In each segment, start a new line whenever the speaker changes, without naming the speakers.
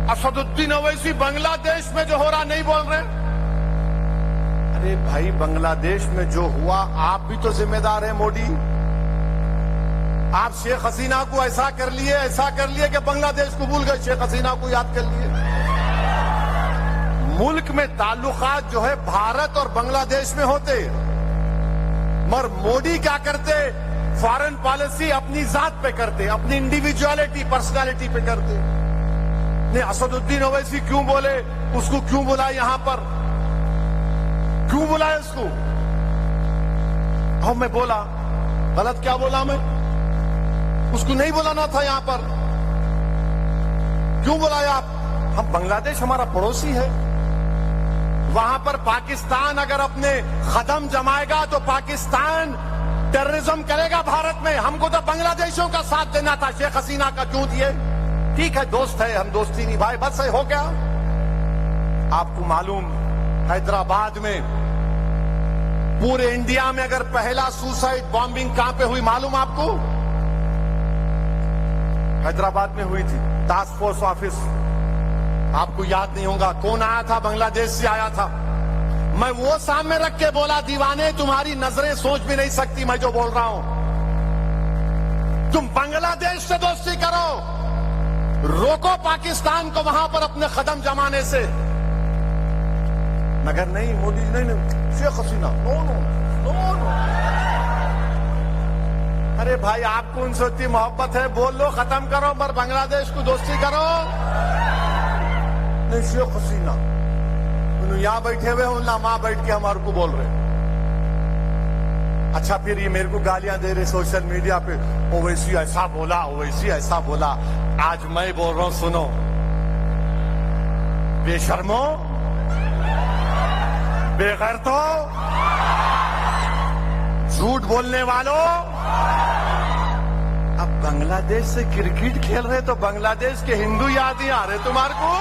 असदुद्दीन ओवैसी बांग्लादेश में जो हो रहा नहीं बोल रहे। अरे भाई, बांग्लादेश में जो हुआ आप भी तो जिम्मेदार हैं मोदी। आप शेख हसीना को ऐसा कर लिए कि बांग्लादेश को भूल गए, शेख हसीना को याद कर लिए। मुल्क में ताल्लुकात जो है भारत और बांग्लादेश में होते, मगर मोदी क्या करते, फॉरेन पॉलिसी अपनी जात पे करते, अपनी इंडिविजुअलिटी पर्सनालिटी पे करते। ने असदुद्दीन ओवैसी क्यों बोले, उसको क्यों बुलाया यहां पर, क्यों बुलाया उसको? अब मैं बोला गलत, क्या बोला मैं? उसको नहीं बुलाना था यहां पर, क्यों बुलाया आप? हम बांग्लादेश हमारा पड़ोसी है, वहां पर पाकिस्तान अगर अपने कदम जमाएगा तो पाकिस्तान टेररिज्म करेगा भारत में। हमको तो बांग्लादेशियों का साथ देना था, शेख हसीना का क्यों दिए? ठीक है, दोस्त है, हम दोस्ती निभाए, बस हो गया। आपको मालूम, हैदराबाद में पूरे इंडिया में अगर पहला सुसाइड बॉम्बिंग कहां पे हुई मालूम आपको? हैदराबाद में हुई थी। टास्क फोर्स ऑफिस, आपको याद नहीं होगा कौन आया था, बांग्लादेश से आया था। मैं वो सामने रख के बोला, दीवाने तुम्हारी नजरें सोच भी नहीं सकती मैं जो बोल रहा हूं। तुम बांग्लादेश से दोस्ती करो, रोको पाकिस्तान को वहां पर अपने कदम जमाने से। मगर नहीं, मोदी जी नहीं, Sheikh Hasina no no no no. अरे भाई, आपको उनसे इतनी मोहब्बत है, बोल लो, खत्म करो, पर बांग्लादेश को दोस्ती करो। नहीं, शेख हसीना यहां बैठे हुए हो ना, वहां बैठ के हमारे को बोल रहे। अच्छा, फिर ये मेरे को गालियां दे रहे सोशल मीडिया पे, ओवैसी ऐसा बोला, ओवैसी ऐसा बोला। आज मैं बोल रहा हूं, सुनो बेशर्मो, बेगैरतो, झूठ बोलने वालों। अब बांग्लादेश से क्रिकेट खेल रहे तो बांग्लादेश के हिंदू याद ही आ रहे तुम्हारे को?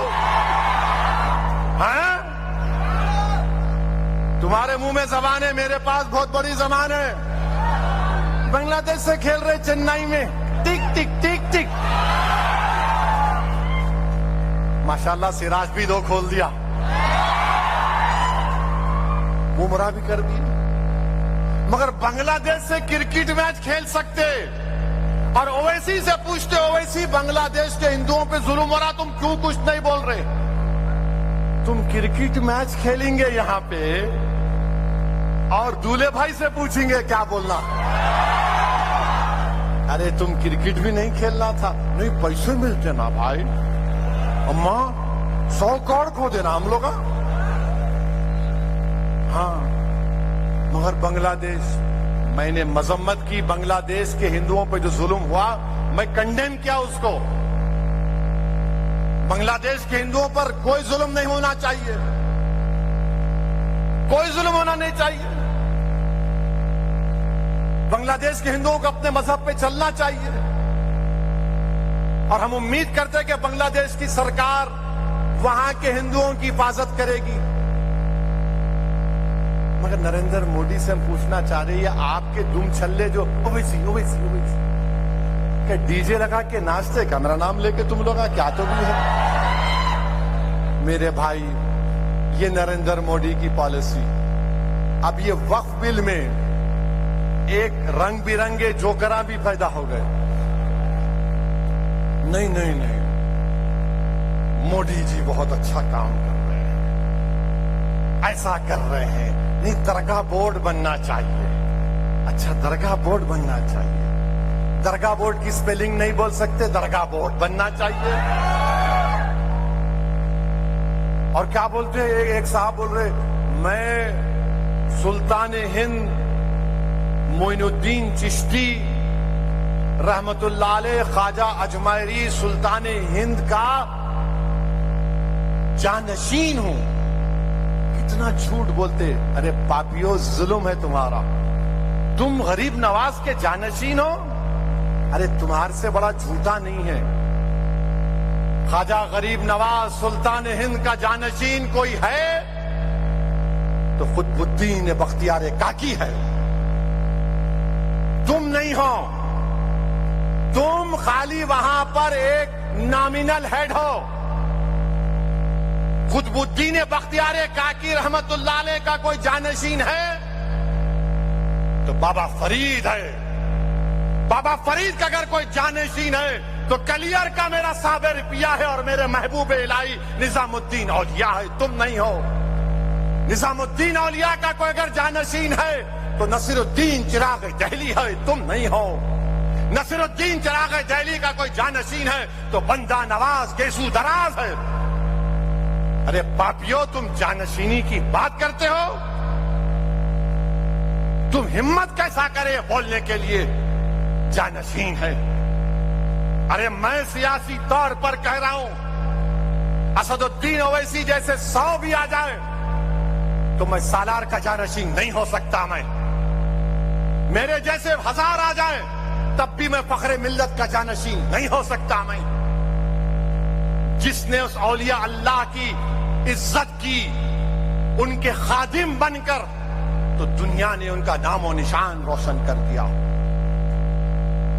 हैं? तुम्हारे मुंह में जबान है, मेरे पास बहुत बड़ी जबान है। बांग्लादेश से खेल रहे चेन्नई में, टिक टिक टिक टिक। माशाल्लाह सिराज भी 2 खोल दिया, बुमराह भी कर दिया। मगर बांग्लादेश से क्रिकेट मैच खेल सकते, और ओवैसी से पूछते, ओवैसी बांग्लादेश के हिंदुओं पे जुल्म हो रहा, तुम क्यों कुछ नहीं बोल रहे? तुम क्रिकेट मैच खेलेंगे यहां पे और दूल्हे भाई से पूछेंगे क्या बोलना। अरे तुम क्रिकेट भी नहीं खेलना था? नहीं, पैसे मिलते ना भाई, अम्मा 100 करोड़ खो देना हम लोग। हाँ, मगर बांग्लादेश, मैंने मजम्मत की बांग्लादेश के हिंदुओं पे जो जुल्म हुआ, मैं कंडेम किया उसको। बांग्लादेश के हिंदुओं पर कोई जुल्म नहीं होना चाहिए, कोई जुल्म होना नहीं चाहिए। बांग्लादेश के हिंदुओं को अपने मजहब पे चलना चाहिए, और हम उम्मीद करते हैं कि बांग्लादेश की सरकार वहां के हिंदुओं की हिफाजत करेगी। मगर नरेंद्र मोदी से हम पूछना चाह रहे हैं, आपके दुम छल्ले जो ओवैसी ओवैसी ओवैसी के डीजे लगा के नाचते, का मेरा नाम लेके तुम लोग क्या तो भी है। मेरे भाई, ये नरेंद्र मोदी की पॉलिसी। अब ये वक्फ बिल में एक रंग बिरंगे जोकरा भी पैदा हो गए। नहीं नहीं नहीं, मोदी जी बहुत अच्छा काम कर रहे हैं, ऐसा कर रहे हैं। नहीं, दरगाह बोर्ड बनना चाहिए। अच्छा, दरगाह बोर्ड बनना चाहिए। दरगाह बोर्ड की स्पेलिंग नहीं बोल सकते, दरगाह बोर्ड बनना चाहिए। और क्या बोलते हैं, एक साहब बोल रहे, मैं सुल्तान हिंद मोइनुद्दीन चिश्ती रहमतुल्लाह अलैह ख्वाजा अजमेरी सुल्तान हिंद का जानशीन हूं। कितना झूठ बोलते। अरे पापियों, जुल्म है तुम्हारा, तुम गरीब नवाज के जानशीन हो। अरे तुम्हारे से बड़ा झूठा नहीं है। ख्वाजा गरीब नवाज सुल्तान हिंद का जानशीन कोई है तो कुतुबुद्दीन बख्तियार काकी है, तुम नहीं हो। तुम खाली वहां पर एक नॉमिनल हेड हो, कुतुबुद्दीन बख्तियार काकी रहमतुल्लाह अलैह का कोई जानशीन है तो बाबा फरीद है। बाबा फरीद का अगर कोई जानशीन है तो कलियर का मेरा साबिर पिया है और मेरे महबूब इलाही निजामुद्दीन औलिया है, तुम नहीं हो। निजामुद्दीन औलिया का कोई अगर जानशीन है तो नसीरुद्दीन चिराग दहली है, तुम नहीं हो। नसीरुद्दीन चिराग दहली का कोई जानशीन है तो बंदा नवाज गेसू दराज है। अरे पापियों, तुम जानशीनी की बात करते हो? तुम हिम्मत कैसा करे बोलने के लिए जानशीन है? अरे मैं सियासी तौर पर कह रहा हूं, असदुद्दीन ओवैसी जैसे 100 भी आ जाए तो मैं सालार का जानशीन नहीं हो सकता। मैं मेरे जैसे 1000 आ जाए तब भी मैं फखरे मिल्लत का जानशीन नहीं हो सकता। मैं जिसने उस औलिया अल्लाह की इज्जत की, उनके खादिम बनकर, तो दुनिया ने उनका नामो निशान रोशन कर दिया।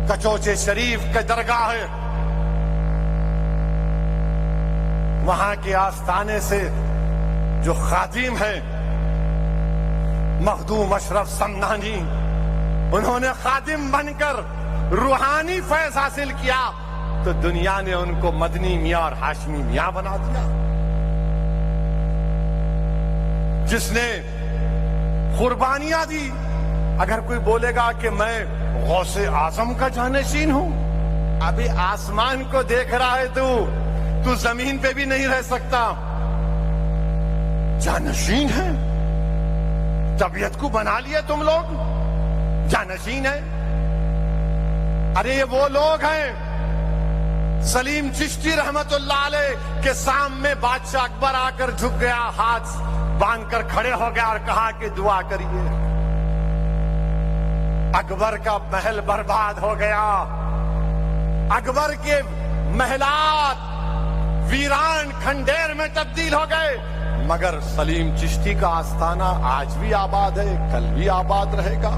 कचौचे शरीफ के दरगाह है, वहां के आस्थाने से जो खादिम है मखदूम अशरफ समनानी, उन्होंने खादिम बनकर रूहानी फैज हासिल किया तो दुनिया ने उनको मदनी मियां और हाशमी मियां बना दिया। जिसने कुर्बानियां दी, अगर कोई बोलेगा कि मैं गौसे आजम का जानशीन हूं, अभी आसमान को देख रहा है तू जमीन पे भी नहीं रह सकता। जानशीन है, तबीयत को बना लिए तुम लोग, जानशीन है। अरे ये वो लोग हैं, सलीम चिश्ती रहमतुल्लाह अलैह के सामने बादशाह अकबर आकर झुक गया, हाथ बांधकर खड़े हो गया और कहा कि दुआ करिए। अकबर का महल बर्बाद हो गया, अकबर के महलात वीरान खंडेर में तब्दील हो गए, मगर सलीम चिश्ती का आस्थाना आज भी आबाद है, कल भी आबाद रहेगा।